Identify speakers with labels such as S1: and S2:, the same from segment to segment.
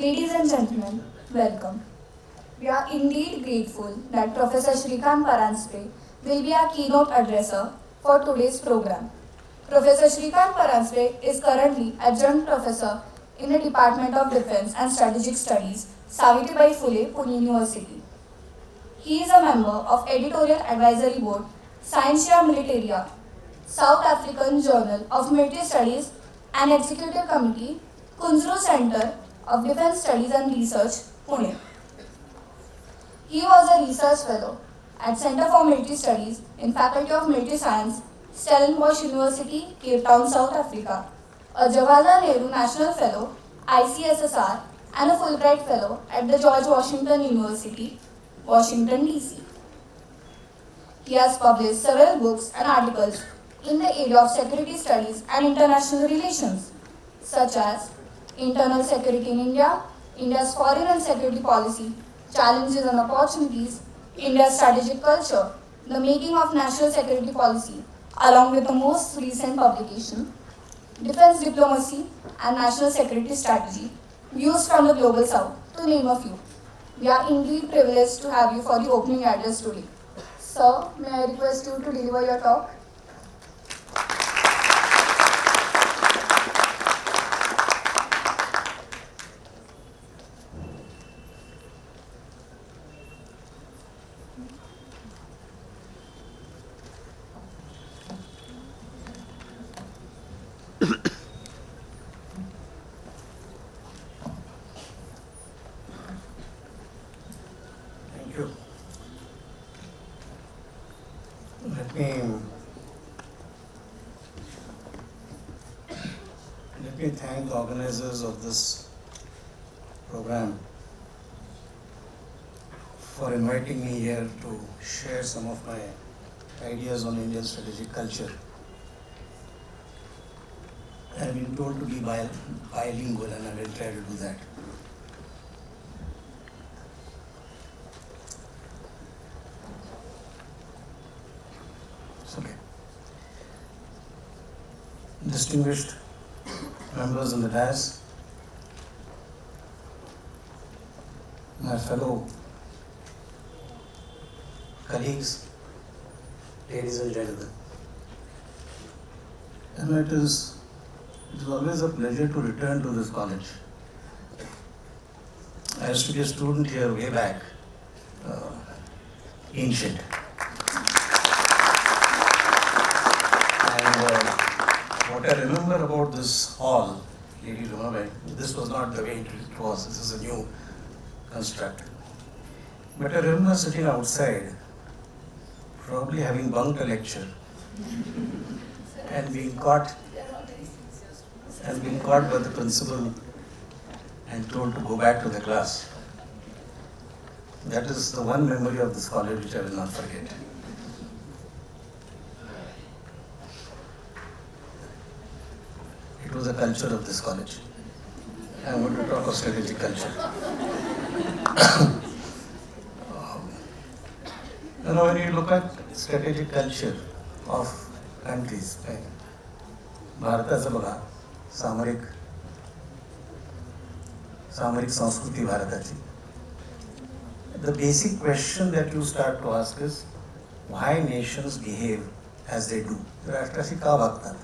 S1: Ladies and gentlemen, welcome. We are indeed grateful that Professor Shrikant Paranjpe will be our keynote addresser for today's program. Professor Shrikant Paranjpe is currently Adjunct Professor in the Department of Defense and Strategic Studies, Savitribai Phule, Pune University. He is a member of Editorial Advisory Board, Scientia Militaria, South African Journal of Military Studies, and Executive Committee, Kunzru Center of Defense Studies and Research, Pune. He was a research fellow at Center for Military Studies in Faculty of Military Science, Stellenbosch University, Cape Town, South Africa, a Jawaharlal Nehru National Fellow, ICSSR, and a Fulbright Fellow at the George Washington University, Washington, D.C. He has published several books and articles in the area of security studies and international relations, such as Internal Security in India, India's Foreign and Security Policy, Challenges and Opportunities, India's Strategic Culture, The Making of National Security Policy, along with the most recent publication, Defense Diplomacy and National Security Strategy, Views from the Global South, to name a few. We are indeed privileged to have you for the opening address today. Sir, may I request you to deliver your talk?
S2: Thank you. Let me thank the organizers of this program for inviting me here to share some of my ideas on Indian strategic culture. I have been told to be bilingual and I will try to do that. It's okay. Distinguished members in the dais, my fellow colleagues, ladies and gentlemen. And it is always a pleasure to return to this college. I used to be a student here way back, ancient. And what I remember about this hall, lady remember, this was not the way it was, this is a new construct. But I remember sitting outside, probably having bunked a lecture and being caught by the principal and told to go back to the class. That is the one memory of this college which I will not forget. It was the culture of this college. I want to talk of strategic culture. When you look at strategic culture of countries, भारताचं बघा, सामरिक संस्कृती भारताची. The basic question that you start to ask is why nations behave as they do. राष्ट्राशी का वागतात?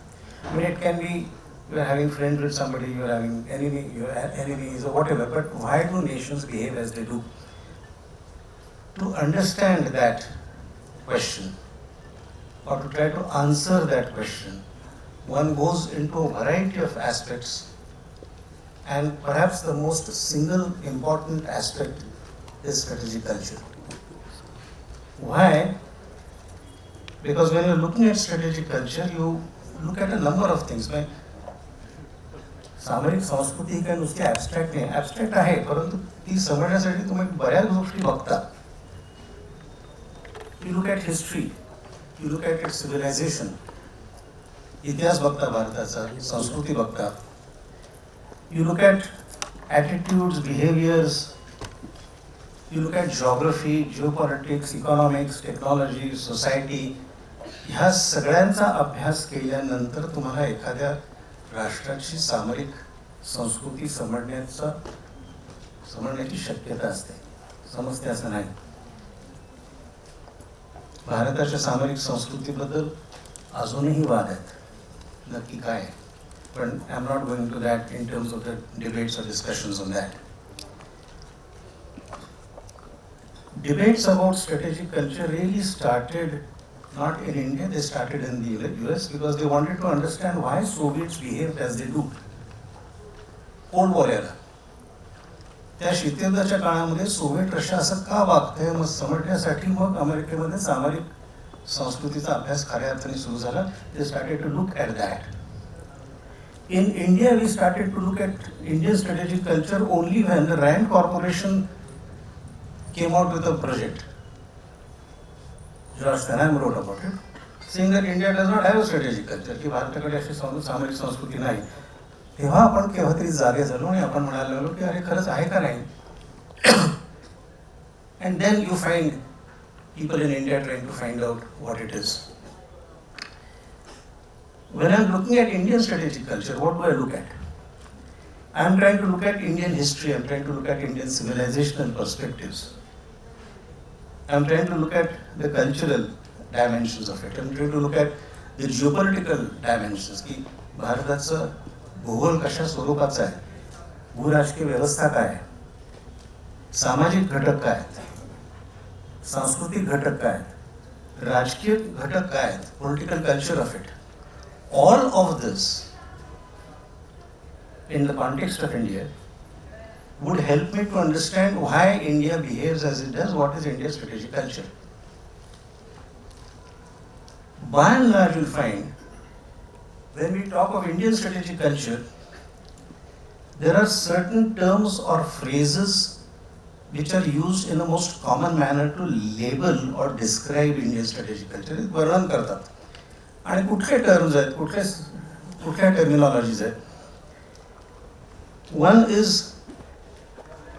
S2: I mean, it can be you are having friends with somebody, you are having enemies or whatever, but why do nations behave as they do? To understand that question or to try to answer that question, one goes into a variety of aspects, and perhaps the most single important aspect is strategic culture. Why? Because when you're looking at strategic culture, you look at a number of things. सामरिक संस्कृती ही काही नुसती abstract नाही, abstract आहे, परंतु ती समजण्यासाठी तुम्ही बऱ्याच गोष्टी बघता. You look at history, you look at its civilization, इतिहास बघता भारताचा, संस्कृती बघता. You look at attitudes, behaviors, you look at geography, geopolitics, economics, technology, society. ह्या सगळ्यांचा अभ्यास केल्यानंतर तुम्हाला एखाद्या राष्ट्राची सामरिक संस्कृती समजण्याचा समजण्याची शक्यता असते, समजते असं नाही. भारताच्या सामरिक संस्कृतीबद्दल अजूनही वाद आहेत, नक्की काय आहे, पण I am not going to that in terms of the debates और discussions on that. Debates about strategic culture really started not in India, they started in the US because they wanted to understand why Soviets behaved as they do. Cold War era. त्या शीतयुद्धाच्या काळामध्ये Soviet Russia असं का वागतंय मग समजण्यासाठी मग अमेरिकेमध्ये सामरिक संस्कृतीचा अभ्यास खऱ्या अर्थाने सुरू झाला. They started to look at that. In India, we started to look at Indian strategic culture only when the Rand Corporation came out with a project. George Stenheim wrote about it, saying that India does not have a strategic culture, की भारताकडे अशी सामरिक संस्कृती नाही. तेव्हा आपण केव्हा तरी जागे झालो आणि आपण म्हणायला लागलो की अरे खरंच आहे का नाही. And then you find people in India trying to find out what it is. When I'm looking at Indian strategic culture, what do I look at? I'm trying to look at Indian history, I'm trying to look at Indian civilizational perspectives. I'm trying to look at the cultural dimensions of it. I'm trying to look at the geopolitical dimensions, की भारताचं भूगोल कशा स्वरूपाचा आहे, भूराजकीय व्यवस्था काय आहे, सामाजिक घटक काय आहेत, सांस्कृतिक घटक काय आहेत, राजकीय घटक काय आहेत, political culture of it. All of this in the context of India would help me to understand why India behaves as it does, what is India's strategic culture. By and large, you'll find when we talk of Indian strategic culture, there are certain terms or phrases which are used in the most common manner to label or describe Indian strategic culture. वर्णन करतात. आणि कुठले terms आहेत, कुठल्या टर्मिनॉलॉजीज आहेत. One is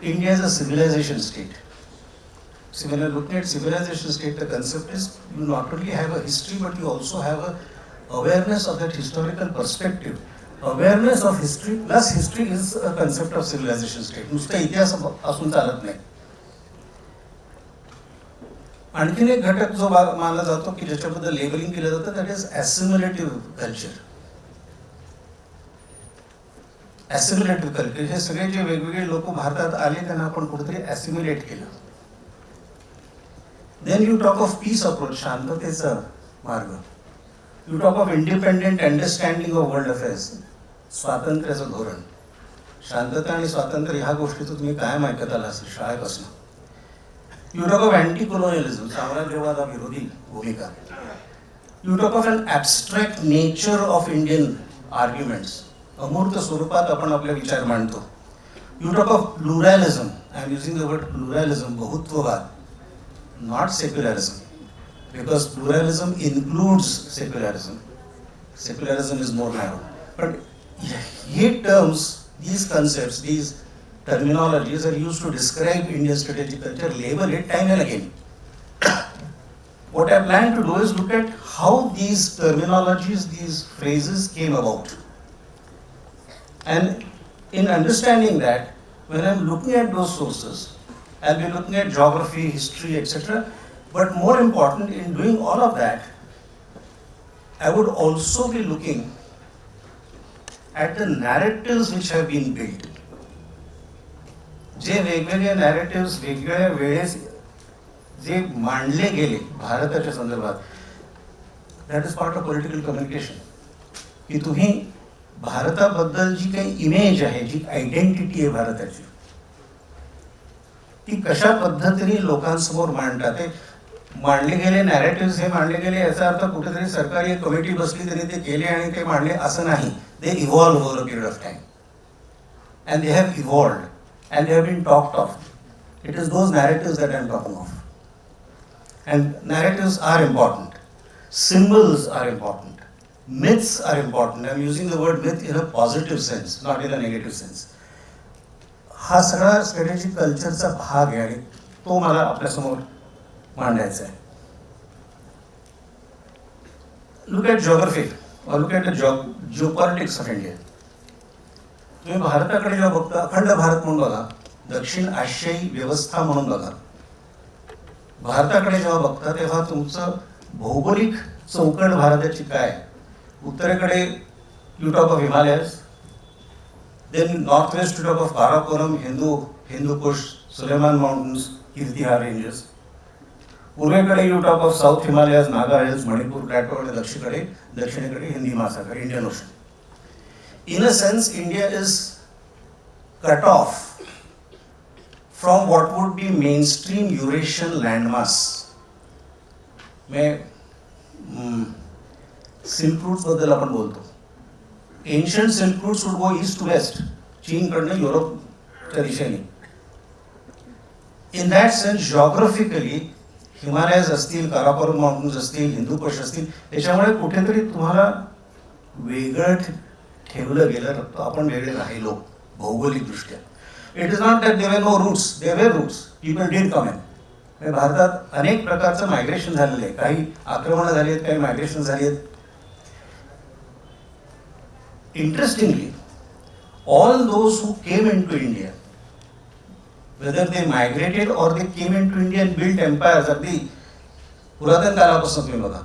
S2: India is a civilization state. So when you're looking at civilization state, the concept is you not only have a history, but you also have a awareness of that historical perspective. Awareness of history plus history is a concept of civilization state. नुसता इतिहास असून चालत नाही. आणखीन एक घटक जो मानला जातो की ज्याच्याबद्दल लेबलिंग केलं जातं, दॅट इज ॲसिम्युलेटिव्ह कल्चर. ॲसिम्युलेटिव्ह कल्चर, हे सगळे जे वेगवेगळे लोक भारतात आले त्यांना आपण कुठेतरी ॲसिम्युलेट केलं. Then you talk of peace approach, शांततेचा मार्ग. You talk of independent understanding of world affairs, स्वातंत्र्याचं धोरण. शांतता आणि स्वातंत्र्य ह्या गोष्टीचं तुम्ही कायम ऐकत आला असेल शाळेपासून. You talk of anti colonialism, साम्राज्यवादाविरोधी भूमिका. You talk of an abstract nature of Indian arguments, अमूर्त स्वरूपात आपण आपले विचार मांडतो. You talk of pluralism, I am using the word pluralism, बहुत्ववाद, not secularism, because pluralism includes secularism. Secularism is more narrow. पण हे टर्म्स, these concepts, these terminologies are used to describe Indian strategic culture, label it time and again. What I plan to do is look at how these terminologies, these phrases came about. And in understanding that, when I'm looking at those sources, I'll be looking at geography, history, etc. But more important, in doing all of that, I would also be looking at the narratives which have been built. जे वेगवेगळे नॅरेटिव्स वेगवेगळ्या वेळेस जे मांडले गेले भारताच्या संदर्भात, that is part of political communication. की तुम्ही भारताबद्दल जी काही image आहे, जी आयडेंटिटी आहे भारताची, ती कशा पद्धतीने लोकांसमोर मांडतात. ते मांडले गेले नॅरेटिव्स, हे मांडले गेले याचा अर्थ कुठेतरी सरकारी एक कमिटी बसली त्यांनी ते केले आणि ते मांडले असं नाही. They evolve over a period of time and they have evolved and they have been talked of. It is those narratives that I am talking of. And narratives are important. Symbols are important. Myths are important. I am using the word myth in a positive sense, not in a negative sense. हा सगळा strategic कल्चरचा भाग आहे आणि तो मला आपल्यासमोर मांडायचा आहे. Look at geography or look at the geopolitics of India. तुम्ही भारताकडे जेव्हा बघता, अखंड भारत म्हणून बघा, दक्षिण आशियाई व्यवस्था म्हणून बघा. भारताकडे जेव्हा बघता तेव्हा तुमचं भौगोलिक चौकट भारताची काय? उत्तरेकडे you talk of Himalayas, then north west you talk of Karakoram, Hindu Kush, Sulaiman mountains, Kirthar ranges. पूर्वेकडे you talk of south Himalayas, Naga hills, Manipur plateau, आणि दक्षिणेकडे हिंदी महासागर, Indian ocean. In a sense, India is cut off from what would be mainstream Eurasian landmass. Silk routes बद्दल आपण बोलतो. Ancient silk routes would go east to west, चीनकडनं युरोपच्या दिशेने. In that sense geographically Himalayas असतील, काराकोरम माउंटन्स असतील, हिंदूकुश असतील, त्याच्यामुळे कुठेतरी तुम्हाला वेगळं ठेवलं गेलं, आपण वेगळे राहिलो भौगोलिकदृष्ट्या. It is not that there were no routes, there were routes, people did come in. भारतात अनेक प्रकारचं मायग्रेशन झालेलं आहे. काही आक्रमणं झाली आहेत, काही मायग्रेशन झाली आहेत. Interestingly, all those who came into India, whether they migrated or they came into India and built empires, अगदी पुरातन कालापासून तुम्ही बघा,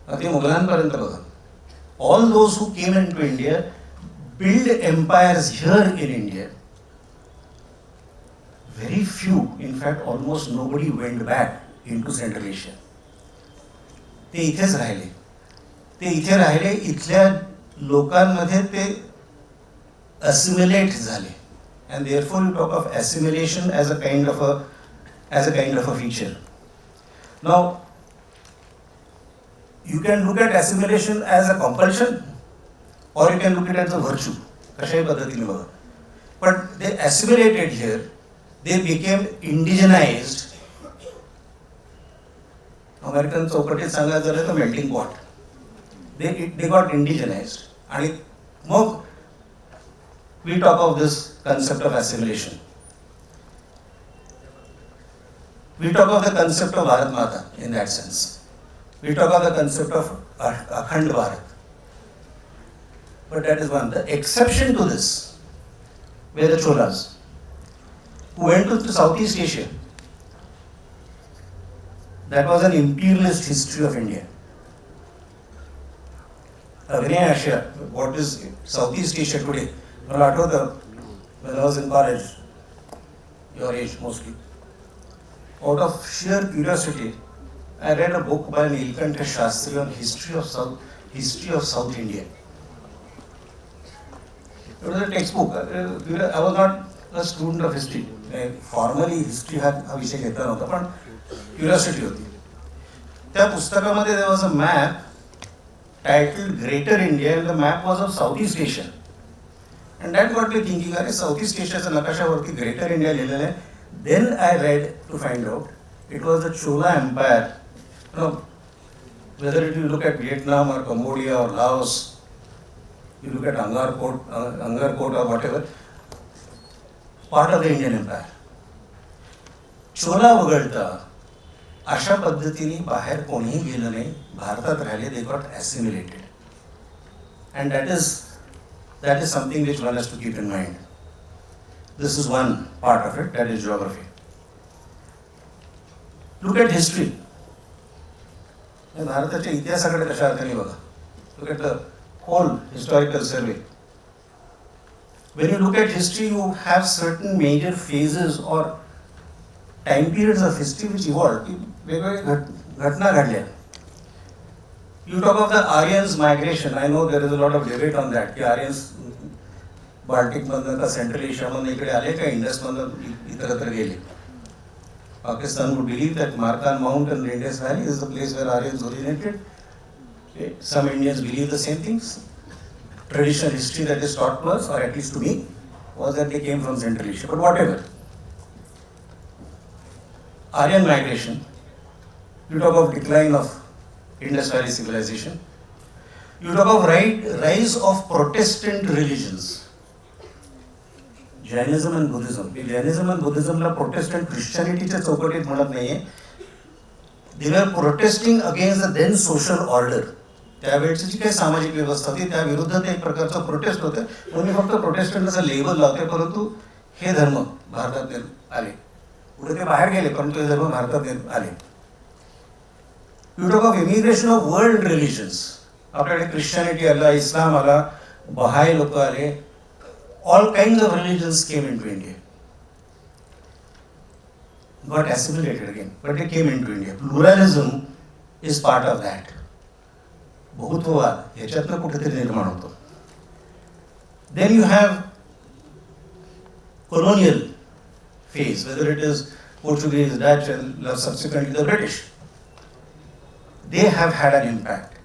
S2: अगदी मुघलांपर्यंत बघा, all those who came into India built empires here in India. Very few, in fact almost nobody went back into Central Asia. ते इथेच राहिले. ते इथे राहिले, इथल्या लोकांमध्ये ते assimilate झाले. And therefore you talk of assimilation as a kind of a feature. Now, you can look at assimilation as a compulsion, or you can look at it as a virtue. कशाही पद्धतीने बघा. But they assimilated here, they became indigenized. American चौकटीत सांगायचं झालं तर melting pot. They got indigenized. आणि मग we talk of this concept of assimilation. We talk of the concept of Bharat Mata in that sense. We talk of the concept of Akhand Bharat. But that is one. The exception to this were the Cholas, who went to Southeast Asia. That was an imperialist history of India. Agni Asia, what is Southeast Asia today? Well, when I was in college, your age mostly, out of sheer curiosity, I read a book by Neelkantha Shastri on history of South India. It was a textbook. I was not a student of history. Formally history हा विषय घेतला नव्हता, पण curiosity होती. त्या पुस्तकामध्ये there was a map titled Greater India, and the map was of Southeast Asia. And that got me thinking, अरे Southeast Asiaच्या नकाशावरती Greater India लिहिलेलं आहे. Then I read to find out it was the Chola Empire. Whether you look at Vietnam or Cambodia or Laos, you look at Angkor or whatever, part of the Indian Empire. Chola वगळता अशा पद्धतीने बाहेर कोणीही गेलं नाही, भारतात राहिले. They got assimilated. And that is something which one has to keep in mind. This is one part of it, that is geography. Look at history. भारताच्या इतिहासाकडे कशा अर्थाने बघा. Look at the whole historical survey. When you look at history, you have certain major phases or time periods of history which evolved. वेगवेगळ्या घटना घडल्या. You talk of the Aryans migration. I know there is a lot of debate on that. की Aryans Baltic मधनं का central एशियामधनं इकडे आले का इंडसमधनं इतरत्र गेले. Pakistan would believe that Markan Mount and the Indus Valley is the place where Aryans originated. Okay. Some Indians believe the same things. Traditional history that is taught to us, or at least to me, was that they came from Central Asia. But whatever. Aryan migration. You talk of decline of Indus Valley civilization. You talk of rise of Protestant religions. Jainism and Buddhism. Jainism and Buddhism La Protestant Christianityच्या चौकटीत म्हणत नाहीये. They were protesting against the then social order. त्यावेळची जी काही सामाजिक व्यवस्था होती त्या विरुद्ध ते एक प्रकारचं प्रोटेस्ट होतं. म्हणून मी फक्त प्रोटेस्टंट असं लेबल लावते, परंतु हे धर्म भारतात आले. पुढे ते बाहेर गेले, परंतु हे धर्म भारतात आले. You talk of immigration of world religions. आपल्याकडे ख्रिश्चनिटी आला, इस्लाम आला, बहाई लोक आले. All kind of religions came into India. Got assimilated again, but they came into India. Pluralism is part of that. बहुत्ववाद याच्यातनं कुठेतरी निर्माण होतो. Then you have colonial phase, whether it is Portuguese, Dutch, and subsequently the British. They have had an impact.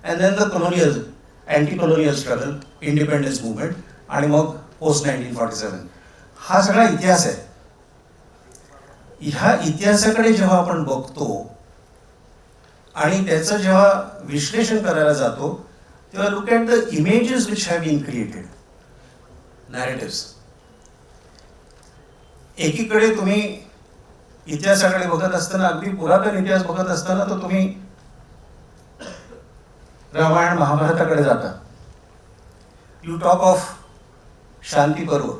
S2: And then the colonial, anti-colonial struggle, independence movement, आणि मग post 1947. हा सगळा इतिहास आहे. ह्या इतिहासाकडे जेव्हा आपण बघतो आणि त्याचं जेव्हा विश्लेषण करायला जातो तेव्हा look at the images which have been created, narratives. एकीकडे तुम्ही इतिहासाकडे बघत असताना, अगदी पुरातन इतिहास बघत असताना, तर तुम्ही रामायण महाभारताकडे जाता. You talk of Shanti Parva,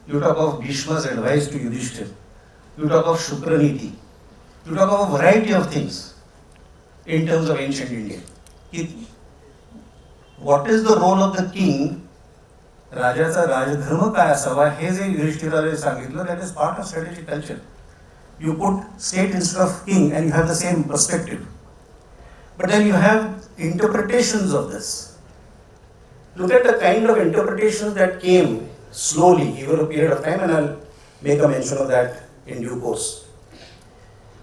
S2: you talk of Bhishma's advice to Yudhishthira, you talk of Shukraniti, you talk of a variety of things in terms of ancient India. What is the role of the king? राजाचा राजधर्म काय असावा हे जे युधिष्ठिराने सांगितलं, that is part of strategic culture. You put state instead of king and you have the same perspective. But then you have interpretations of this. Look at the kind of interpretations that came slowly over a period of time, and I'll make a mention of that in due course.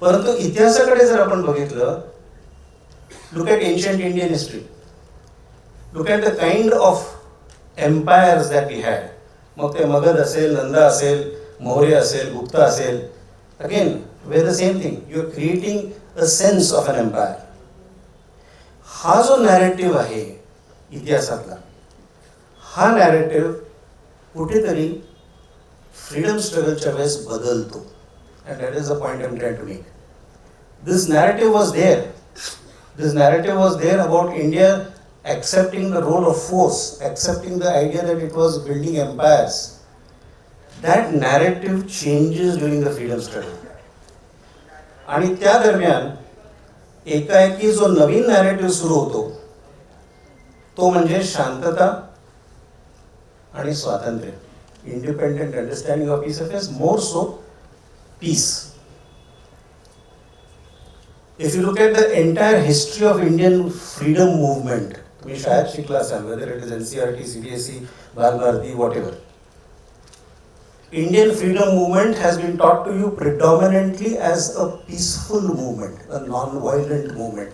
S2: परंतु इतिहासाकडे जर आपण बघितलं, look at ancient Indian history. Look at the kind of empires that we had. मग ते मगध असेल, नंदा असेल, मौर्य असेल, गुप्ता असेल. Again, we're the same thing. You're creating a sense of an empire. हा जो नॅरेटिव्ह आहे इतिहासातला, हा नॅरेटिव्ह कुठेतरी फ्रीडम स्ट्रगलच्या वेळेस बदलतो. And that is the point I'm trying to make. This narrative was there. This narrative was there about India accepting the role of force, accepting the idea that it was building empires. That narrative changes during the freedom struggle. आणि त्या दरम्यान एकाएकी जो नवीन narrative सुरू होतो तो म्हणजे शांतता आणि स्वातंत्र्य. Independent understanding of peace affairs, more so peace. If you look at the entire history of Indian freedom movement, तुम्ही शाळेत शिकला असाल, whether it is NCERT, CBSE, Bharati, whatever. Indian freedom movement has been taught to you predominantly as a peaceful movement, a non-violent movement.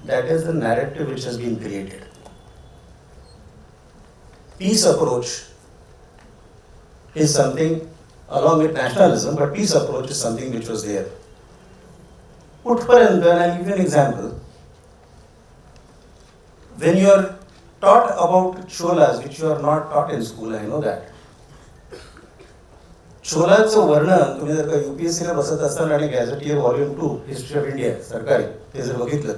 S2: That is the narrative which has been created. Peace approach is something along with nationalism, but peace approach is something which was there. Utparant, and I'll give you an example. When you are taught about cholas, which you are not taught in school, I know that. छोलाचं वर्णन तुम्ही जर का UPSC ला बसत असाल आणि gazetteer volume 2 history of India सरकारी ते जर बघितलं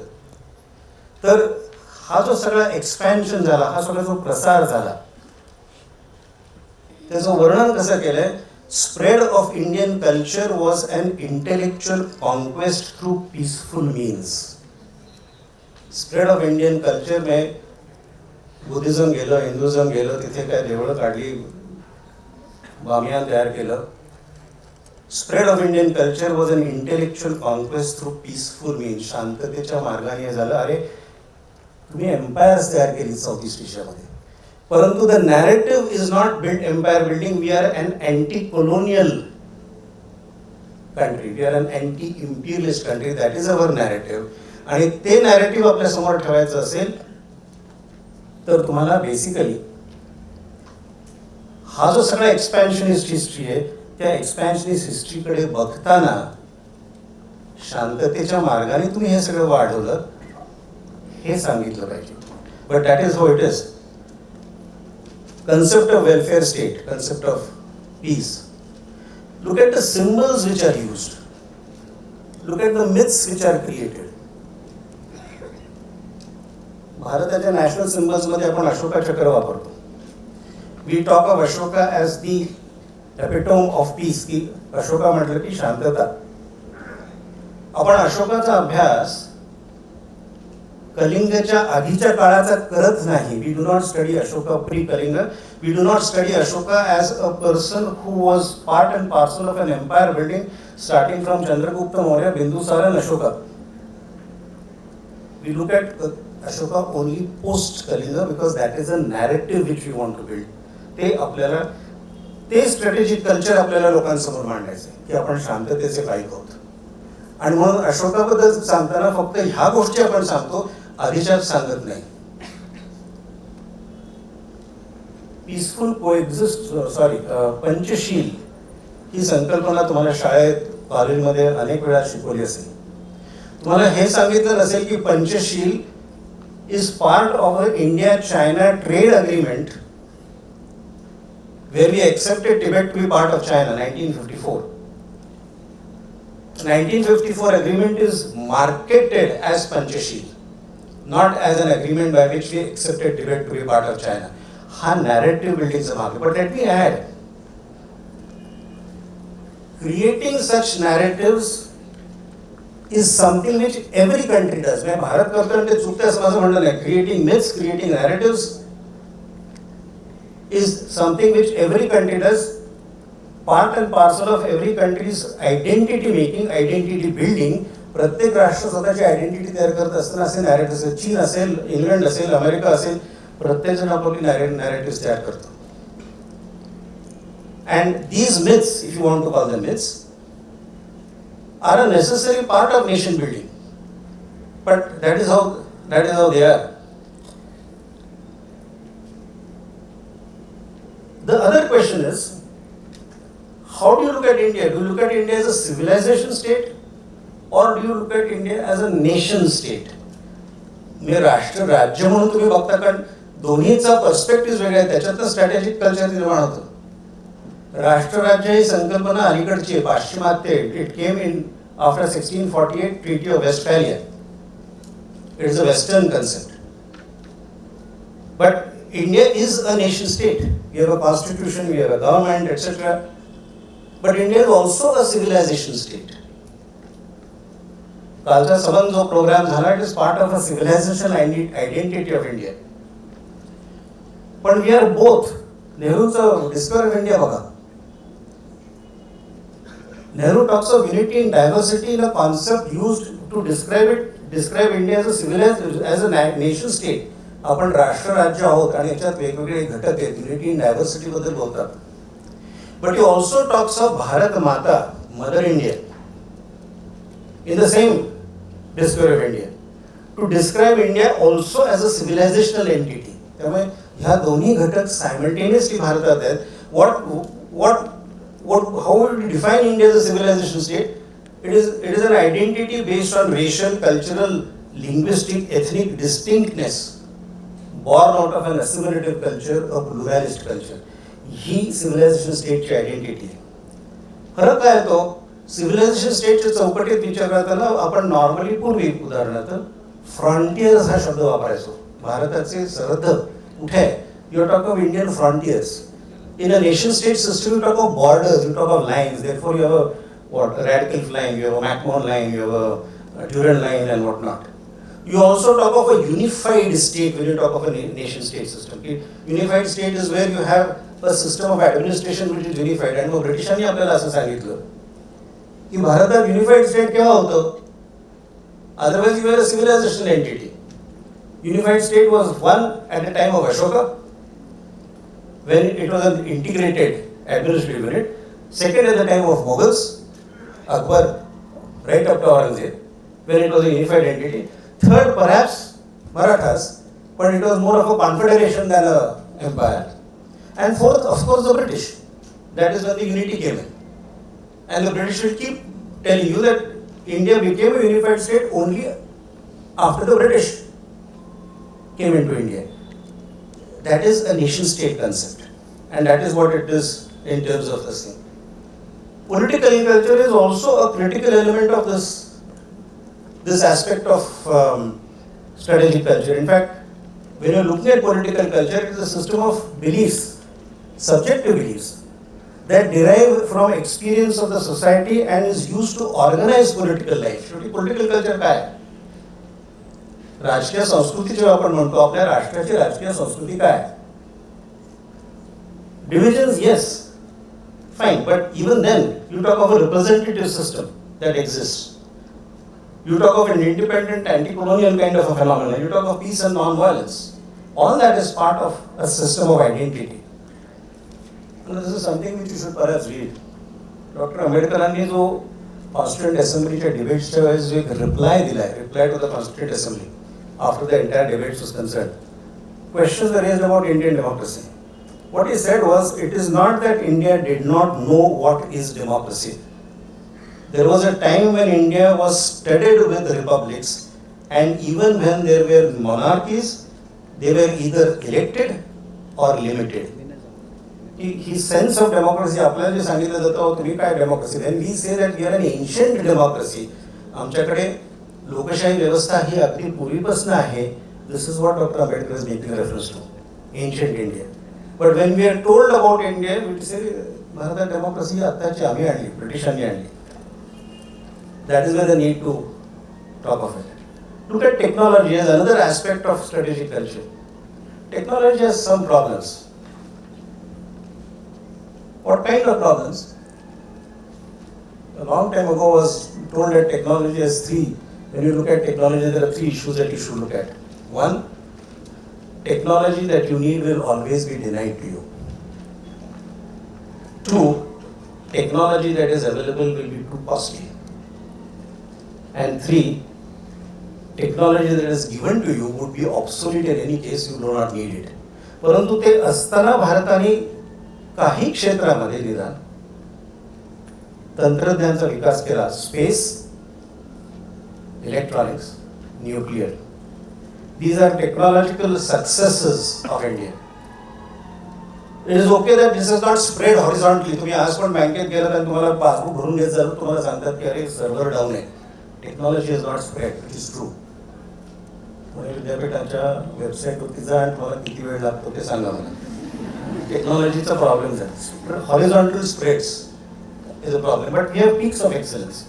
S2: तर हा जो सगळा एक्सपॅन्शन झाला, हा सगळा जो प्रसार झाला, त्याचं वर्णन कसं केलंय? Spread of Indian culture was an intellectual conquest through peaceful means. Spread of Indian culture में बुद्धिझम गेलं, हिंदुझम गेलं, तिथे काय देवळं काढली, बामियान तयार केलं. Spread of Indian culture was an intellectual conquest through peaceful means. शांततेच्या मार्गाने झालं. अरे तुम्ही एम्पायर्स तयार केली साऊथ ईस्ट एशियामध्ये, परंतु the narrative is not build empire building. We are an anti colonial country, we are an anti imperialist country. That is our narrative. आणि ते नॅरेटिव्ह आपल्या समोर ठेवायचं असेल तर तुम्हाला बेसिकली हा जो सगळा एक्सपॅन्शनिस्ट हिस्ट्री आहे त्या एक्सपॅन्शनिस्ट हिस्ट्रीकडे बघताना शांततेच्या मार्गाने तुम्ही हे सगळं वाढवलं हे सांगितलं पाहिजे. But that is how it is. Concept of welfare state, concept of peace. Look at the symbols which are used. Look at the myths which are created. भारताच्या नॅशनल सिम्बल्स मध्ये आपण अशोका चक्र वापरतो. We talk of Ashoka as the epitome of peace, की अशोका म्हटलं की शांतता. आपण अशोकाचा अभ्यास कलिंगच्या आधीच्या काळाचा करत नाही. We do not study Ashoka pre Kalinga. We do not study Ashoka as a person who was part and parcel of an empire building starting from Chandragupta Maurya, Bindusara and Ashoka. We look at Ashoka only post Kalinga because that is a narrative which we want to build. ते आपल्याला ते strategic culture आपल्याला लोकांसमोर मांडायचं आहे की आपण शांततेचे पाईक आहोत. आणि म्हणून अशोकाबद्दल सांगताना फक्त ह्या गोष्टी आपण सांगतो, आधीच्याच सांगत नाही. पीसफुल कोएक्झिस्ट पंचशील ही संकल्पना तुम्हाला शाळेत कॉलेजमध्ये अनेक वेळा शिकवली असेल. तुम्हाला हे सांगितलं नसेल की Panchsheel is part of a India China trade agreement where we accepted Tibet to be part of China, 1954. 1954 agreement is marketed as Panchashil, not as an agreement by which we accepted Tibet to be part of China. Ha narrative building चा भाग. But let me add, creating such narratives is something which every country does. मैं भारत करतो आणि ते चुकतं असं माझं म्हणणं नाही. Creating myths, creating narratives is something which every country does. Part and parcel of every country's identity making, identity building. प्रत्येक राष्ट्र स्वतःची आयडेंटिटी तयार करत असताना असे नॅरेटिव्स आहेत. चीन असेल, इंग्लंड असेल, अमेरिका असेल, प्रत्येक जण आपली नॅरेटिव्स तयार करतो. And these myths, if you want to call them myths, are a necessary part of nation building. But that is how they are. The other question is, how do you look at India? Do you look at India as a civilization state or do you look at India as a nation state? म्हणजे राष्ट्र राज्य म्हणून तुम्ही बघता, कारण दोन्हीचा perspective वेगळा आहे, त्याच्यातनं स्ट्रॅटेजिक कल्चर निर्माण होतं. राष्ट्र राज्य ही संकल्पना अलीकडची आहे, पाश्चिमात्य. It came in after 1648 treaty of Westphalia. It is a western concept. But India is a nation state. We have a constitution, we have a government, etc. But India is also a civilization state. कालचा सबंध जो programme झाला, it is part of a civilization identity of India. पण we are both. नेहरूचं discover of India बघा. Nehru talks of unity and diversity in a concept used to describe India as a civilized, as a nation state. आपण राष्ट्र राज्य आहोत आणि याच्यात वेगवेगळे घटक आहेत. युनिटी इन डायव्हर्सिटी बद्दल बोलतात. But you also talks of Bharat Mata, mother India, in the same discovery of India, to describe India also as a civilizational entity. त्यामुळे ह्या दोन्ही घटक सायमल्टेनियसली भारतात आहेत. How will define India as a civilization state? It is an identity based on racial, cultural, linguistic, ethnic distinctness, born out of an assimilative culture, a pluralist culture. ही civilization स्टेटची identity आहे. फरक काय तो? Civilisation स्टेटच्या चौकटीत विचार करताना आपण नॉर्मली पूर्वी उदाहरणार्थ फ्रॉन्टियर्स हा शब्द वापरायचो. भारताचे सरहद्द कुठे आहे? You talk of Indian frontiers. In a nation state system you talk of borders, you talk of lines. Therefore you have a radical line, you have a McMahon line, you have a Durand line and what not. You also talk of a unified state when you talk of a nation-state system. Unified state is where you have a system of administration which is unified. And ब्रिटिशांनी आपल्याला असं सांगितलं की भारतात unified state केव्हा होतं? Otherwise you are a civilizational entity. Unified state was one at the time of Ashoka when it was an integrated administrative unit. Second at the time of Mughals, Akbar, right up to Aurangzeb, when it was a unified entity. Third, perhaps Marathas, but it was more of a confederation than an empire. And fourth, of course, the British. That is when the unity came in. And the British will keep telling you that India became a unified state only after the British came into India. That is a nation-state concept. And that is what it is in terms of this thing. Political culture is also a critical element of this aspect of strategic culture. In fact, when you're looking at political culture, it is a system of beliefs, subjective beliefs. that derive from experience of the society and is used to organize political life. शेवटी political culture काय आहे? राजकीय संस्कृती जेव्हा आपण म्हणतो आपल्या राष्ट्राची राजकीय संस्कृती काय? Divisions, yes, fine, but even then you talk of a representative system that exists. You talk of an independent anti-colonial kind of a phenomenon. You talk of peace and non-violence. All that is part of a system of identity. And this is something which you should perhaps read. Dr. Ambedkaranni जो Constituent Assemblyच्या debatesच्या वेळेस जो एक reply दिलाय, reply to the Constituent Assembly after the entire debates was concerned. Questions were raised about Indian democracy. What he said was, it is not that India did not know what is democracy. There was a time when India was studded with republics, and even when there were monarchies, they were either elected or limited. His sense of democracy, आपल्याला जे सांगितलं जातं तुम्ही काय democracy, when we say that we are an ancient democracy, आमच्याकडे लोकशाही व्यवस्था ही अगदी पूर्वीपासून आहे. This is what Dr. Ambedkar is making reference to, ancient India. But when we are told about India, we say भारतात democracy आत्ताची आम्ही आणली, ब्रिटिशांनी आणली. That is where the need to talk of it. Look at technology as another aspect of strategic culture. Technology has some problems. What kind of problems? A long time ago was told that technology has three. When you look at technology, there are three issues that you should look at. One, technology that you need will always be denied to you. Two, technology that is available will be too costly. And three, technology that is given to you would be obsolete in any case, you do not need it. परंतु ते असताना भारताने काही क्षेत्रामध्ये निदान तंत्रज्ञानाचा विकास केला. Space, electronics, nuclear. These are technological successes of India. It is okay that this is not spread horizontally. तुम्ही आज पण बँकेत गेलात आणि तुम्हाला पासबुक भरून घेत जाल, तुम्हाला सांगतात की अरे सर्व्हर डाऊन आहे. Technology is not spread, which is true. Pune विद्यापीठाच्या वेबसाईटवरती जा आणि तुम्हाला किती वेळ लागतो ते सांगा मला. टेक्नॉलॉजीचा प्रॉब्लेम आहे. Horizontal spreads is a problem, but we have peaks of excellence.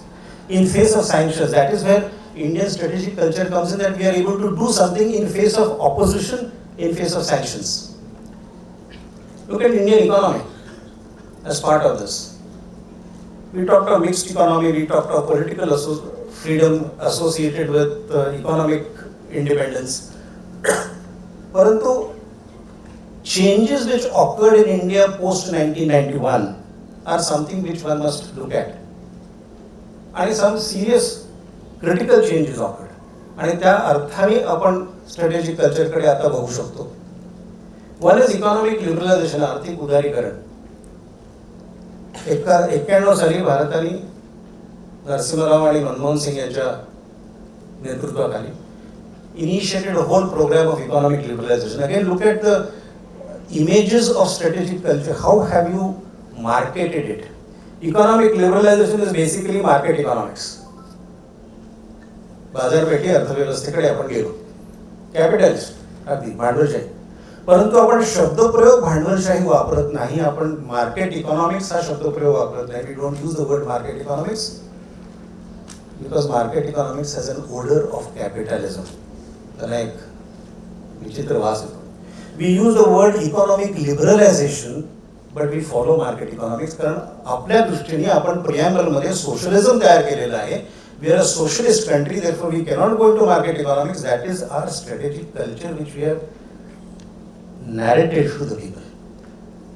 S2: In face of sanctions, that is where Indian strategic culture comes in, that we are able to do something in face of opposition, in face of sanctions. Look at Indian economy as part of this. We talked of mixed economy, we talked of political freedom associated with economic independence. Parantu changes which occurred in India post 1991 are something which one must look at. And some serious critical changes occurred. आणि त्या अर्थाने आपण strategic कल्चरकडे आता बघू शकतो. One is economic liberalisation, आर्थिक उदारीकरण. 91 साली भारताने नरसिंहराव आणि मनमोहन सिंग यांच्या नेतृत्वाखाली initiated a whole program of economic liberalization. Again, look at the images of strategic culture. How have you marketed it? Economic liberalization is basically market economics. बाजारपेठी अर्थव्यवस्थेकडे आपण गेलो. कॅपिटलिस्ट, अगदी भांडवलशाही. परंतु आपण शब्दप्रयोग भांडवलशाही वापरत नाही, आपण मार्केट इकॉनॉमिक्स हा शब्दप्रयोग वापरत नाही. We don't use the word market economics because market economics has an odour of capitalism. त्याला एक विचित्र वास येतो. We use the word economic liberalisation but we follow market economics, कारण आपल्या दृष्टीने आपण प्रिॲम्बलमध्ये सोशलिझम तयार केलेलं आहे. We are a socialist country, therefore we cannot go into market economics. That is our strategic culture which we have narrated to the people.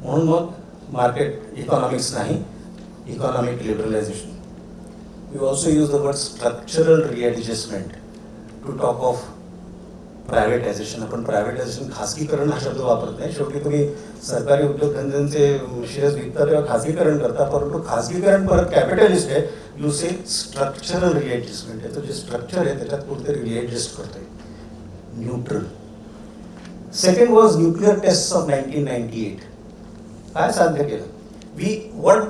S2: म्हणून मग market economics नाही, economic liberalization. We also use the word structural readjustment to talk of privatisation. आपण privatisation, खासगीकरण हा शब्द वापरत नाही. शेवटी तुम्ही सरकारी उद्योगधंद्यांचे शेअर्स विकता तेव्हा खासगीकरण करता, परंतु खासगीकरण परत कॅपिटलिस्ट आहे. यू से स्ट्रक्चरल रिएडजस्टमेंट. याचं जे स्ट्रक्चर आहे त्याच्यात कुठेतरी रिएडजस्ट करतोय. Neutral. Second was nuclear test of 1998. काय साध्य केलं? We what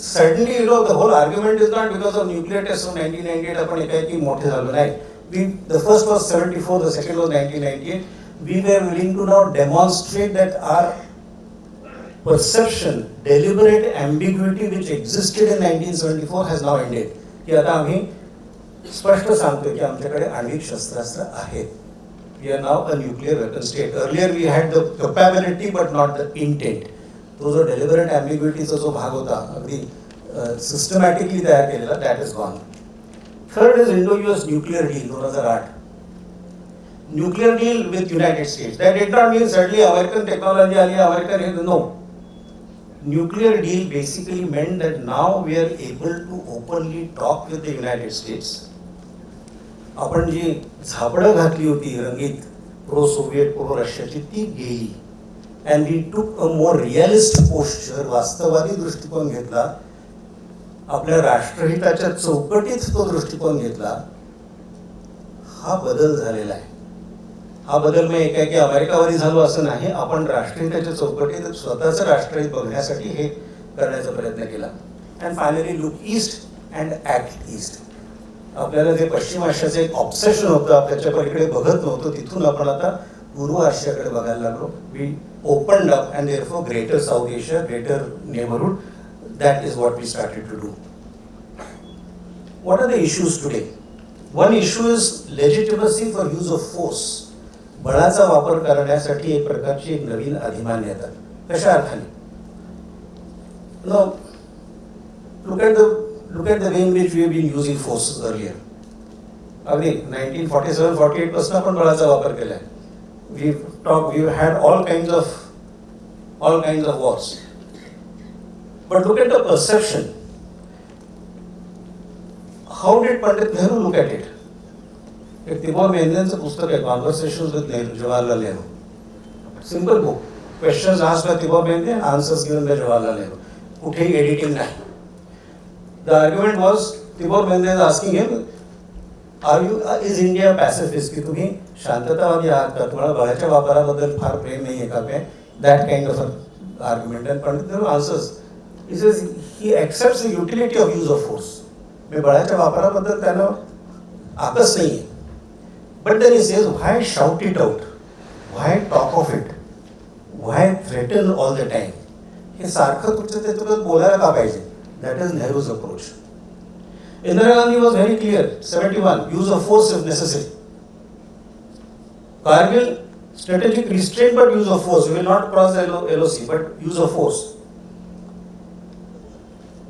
S2: suddenly you know the whole argument is not because of nuclear test of 1998 आपण एकाएकी मोठे झालो नाही. The first was 74, the second was 1998. We were willing to now demonstrate that our perception, deliberate ambiguity which existed in 1974 has now ended. की आता आम्ही स्पष्ट सांगतो की आमच्याकडे आण्विक शस्त्रास्त्र आहेत. We are now a nuclear weapon state. Earlier we had the capability but not the intent. तो जो deliberate ambiguity चा जो भाग होता अगदी systematically तयार केलेला, that is gone. Third is Indo-US nuclear deal 2008. Nuclear deal with United States. That did not mean suddenly American technology आली, American, no. Nuclear deal basically meant that now we are able to openly talk with the United States. आपण जी झापडं घातली होती रंगीत pro Soviet pro रशियाची ती गेली. And we टूक अ मोर रिअलिस्ट posture, वास्तववादी दृष्टिकोन घेतला, आपल्या राष्ट्रहिताच्या चौकटीत तो दृष्टिकोन घेतला. हा बदल झालेला आहे. हा बदल मी एकाएकी अमेरिकावादी झालो असं नाही, आपण राष्ट्रहिताच्या चौकटीत स्वतःचं राष्ट्रहित बघण्यासाठी हे करण्याचा प्रयत्न केला. And finally look east and act east. आपल्याला जे पश्चिम आशियाचं एक ऑब्सेशन होतं, आपल्याच्या पलीकडे बघत नव्हतं, तिथून आपण आता पूर्व आशियाकडे बघायला लागलो. We opened up and therefore greater South Asia, greater neighbourhood. That is what we started to do. What are the issues today? One issue is legitimacy for use of force. बळाचा वापर करण्यासाठी एक प्रकारची एक नवीन अधिमान्यता. कशा अर्थाने? No, look at the way in which we have been using force earlier. अगदी 1947-48 पासून आपण बळाचा वापर केलाय. We've had all kinds of wars. But look at the perception. How did Pandit Nehru look at it? एक Tibor मेहंदेचं पुस्तक आहे, conversations with Nehru, Jawaharlal Nehru. Simple book. Questions asked by Tibor Mende, answers given by Jawaharlal Nehru. कुठेही editing नाही. The argument was, Tibor Mende is asking him, is India pacifist, की तुम्ही शांततावादी आहात का, तुम्हाला बळाच्या वापराबद्दल फार प्रेम नाही आहे का काय, that kind of argument. And Pandit Nehru answers. He says he accepts the utility of use of force. मी बळाच्या वापराबद्दल त्यांना आकस नाही आहे. But then he says, why shout it out? Why talk of it? Why threaten all the time? हे सारखं तुमचं त्याच्याबद्दल बोलायला का पाहिजे? That is Nehru's approach. Indira Gandhi was very clear. 71, use of force if necessary. Kargil, strategic restraint but use of force. We will not cross the LOC, but use of force.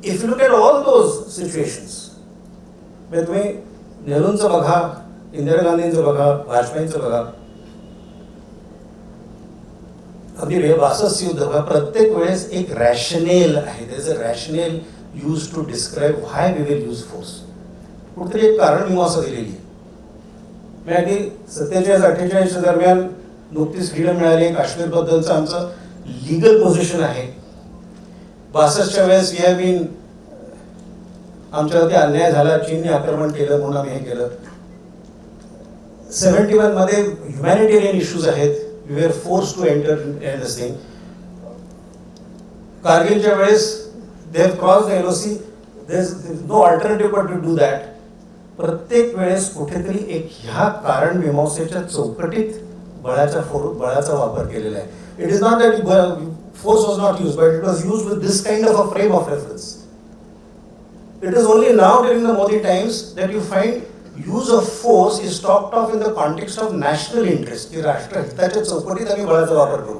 S2: If you look at all those situations, म्हणजे तुम्ही नेहरूंचं बघा, इंदिरा गांधींचं बघा, वाजपेयींचं बघा, अगदी 62 युद्ध बघा, प्रत्येक वेळेस एक रॅशनेल आहे. There is a rationale use to describe why we will use force. कुठेतरी एक कारण मीमांसा दिलेली आहे. मी अगदी 47-48 दरम्यान नुकतीच फ्रीडम मिळाली. काश्मीरबद्दलचं आमचं लिगल पोझिशन आहे. 62च्या वेळेस वी हॅव बीन, आमच्यावरती अन्याय झाला, चीनने आक्रमण केलं म्हणून आम्ही हे केलं. 71 मध्ये ह्युमॅनिटेरियन इश्यूज आहेत. We were force to enter in this thing. कारगिलच्या वेळेस they have cross the LOC. There is no alternative but to do that. प्रत्येक वेळेस कुठेतरी एक ह्या कारण मीमांसेच्या चौकटीत बळाचा वापर केलेला आहे. It is not that force was not used, but it was used with this kind of a frame of reference. It is only now during the Modi times that you find use of force is talked of in the context of national interest. की राष्ट्रहिताच्या चौकटीत आम्ही बळाचा वापर करू.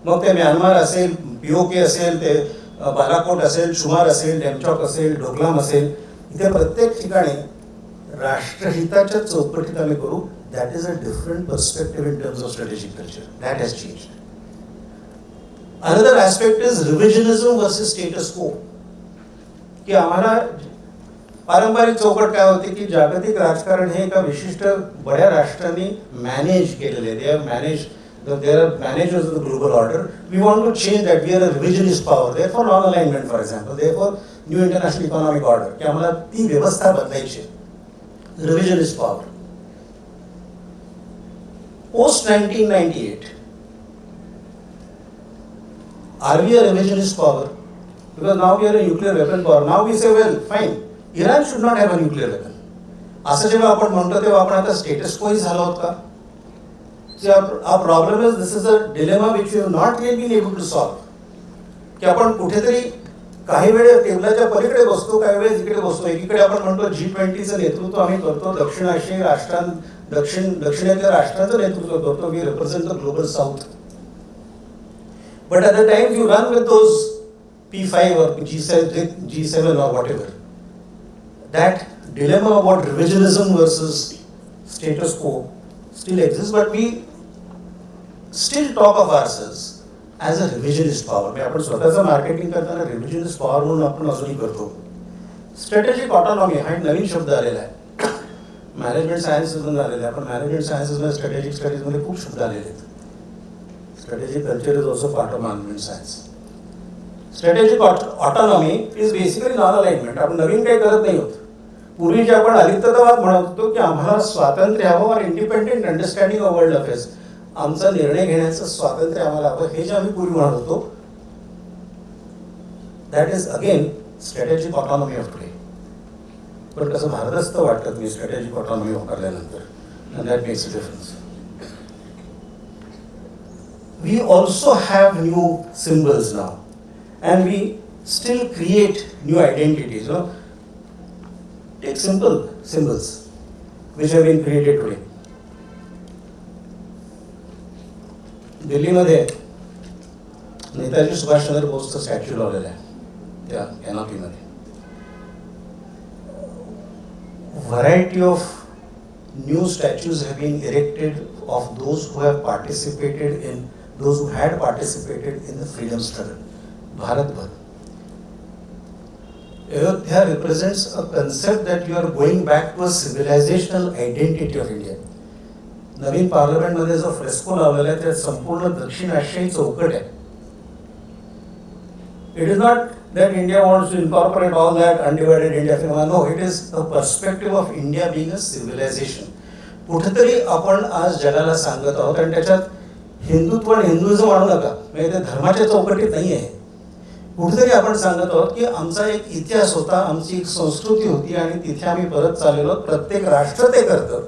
S2: मग ते म्यानमार असेल, POK असेल, ते बालाकोट असेल, शुमार असेल, डेमचॉक असेल, डोकलाम असेल, इथे प्रत्येक ठिकाणी राष्ट्रहिताच्या चौकटीत आम्ही करू. That is a different perspective in terms of strategic culture. That has changed. Another aspect is revisionism versus status quo. की आम्हाला पारंपरिक चौकट काय होती की जागतिक राजकारण हे एका विशिष्ट बड्या राष्ट्रांनी मॅनेज केलेले. They have manage, there are managers of the global order. We want to change that. We are a revisionist power. Therefore non alignment for example, therefore new international economic order, की आम्हाला ती व्यवस्था बदलायची. Revisionist power. Post 1998, are we a revisionist power? Because now we are a nuclear weapon power. Now we say, well, fine, Iran should not have a nuclear weapon. असं जेव्हा आपण म्हणतो तेव्हा आपण आता स्टेटस कोई झालो आहोत का? See, our problem is this is a dilemma which we have not really been able to solve. की आपण कुठेतरी काही वेळ टेबलाच्या पलीकडे बसतो, काही वेळेस इकडे बसतो. एकीकडे आपण म्हणतो G20चं नेतृत्व आम्ही करतो, दक्षिणेतल्या राष्ट्रांचं नेतृत्व करतो, we represent the Global South. But at the time you run with those P5 or G7 or whatever, that dilemma about revisionism versus status quo still exists, but we still talk of ourselves as a revisionist power. म्हणजे आपण स्वतःचं marketing करताना रिव्हिजनिस्ट power म्हणून आपण अजूनही करतो. Strategic ऑटॉनॉमी हा एक नवीन शब्द आलेला आहे, मॅनेजमेंट सायन्समधून आलेला आहे. पण मॅनेजमेंट सायन्सेसमध्ये स्ट्रॅटेजिक स्टडीजमध्ये खूप शब्द आलेले आहेत. Strategic culture is also part of management science. Strategic autonomy is basically non alignment. आपण नवीन काही करत नाही होत. पूर्वी जे आपण अलिप्ततावाद म्हणत होतो की आम्हाला स्वातंत्र्य हवं और independent understanding of world affairs, आमचा निर्णय घेण्याचं स्वातंत्र्य आम्हाला हवं, हे जे आम्ही पूर्वी म्हणत होतो, that is again strategic autonomy of today. पण कसं भारदस्त वाटतं मी स्ट्रॅटेजिक ऑटॉनॉमी वापरल्यानंतर, and that makes a difference. We also have new symbols now, and we still create new identities. Take simple symbols which have been created today. दिल्लीमध्ये Netaji Subhashchandra बोसचं statue लावलेलं आहे त्या एनॉपीमध्ये. Variety of new statues have been erected of those who have participated in those who had participated in the freedom struggle. भारतभर. Ayodhya represents a concept that you are going back to a civilizational identity of India. नवीन पार्लमेंटमध्ये जो fresco लावलेला आहे त्यात संपूर्ण दक्षिण आशियाई चौकट आहे. It is not that India wants to incorporate all that undivided India phenomena. No, it is a perspective of India being a civilization. कुठेतरी आपण आज जगाला सांगत आहोत, आणि त्याच्यात हिंदुत्व आणि हिंदुइझम आणू नका, म्हणजे ते धर्माच्या चौकटीत नाही आहे. कुठेतरी आपण सांगत आहोत की आमचा एक इतिहास होता, आमची एक संस्कृती होती, आणि तिथे आम्ही परत चाललेलो. प्रत्येक राष्ट्र ते करतं.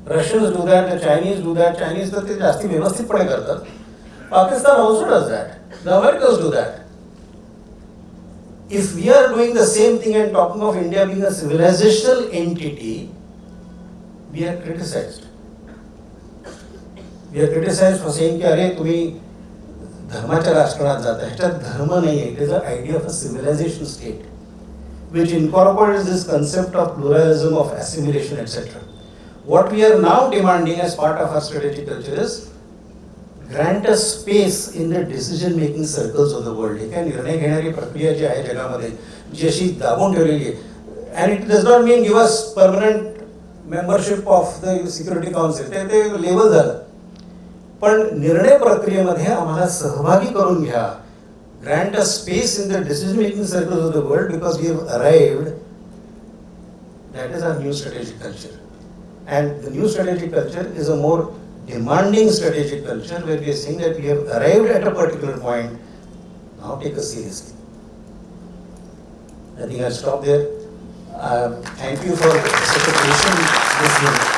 S2: Russians do that, Chinese do that. Chinese तर ते जास्ती व्यवस्थितपणे करतात. Pakistan also does that. The Americans do that. If we are doing the same thing and talking of India being a civilizational entity, we are criticized. We are criticized for saying की अरे तुम्ही धर्माच्या राजकारणात जाता. ह्याच्यात धर्म नाही आहे. It is a idea of a civilization state which incorporates this concept of pluralism, of assimilation, etc. What we are now demanding as part of our strategic culture is grant a space in the decision making circles of the world. ही काय निर्णय घेणारी प्रक्रिया जी आहे जगामध्ये, जी अशी दाबून ठेवलेली आहे, and it does not mean give us permanent membership of the Security Council. ते लेवल झालं. पण निर्णय प्रक्रियेमध्ये आम्हाला सहभागी करून घ्या. Grant a space in the decision making circles of the world, because we have arrived. That is our new strategic culture. And the new strategic culture is a more demanding strategic culture, where we are saying that we have arrived at a particular point, now take us seriously. I think I'll stop there. Thank you for such a patient listening.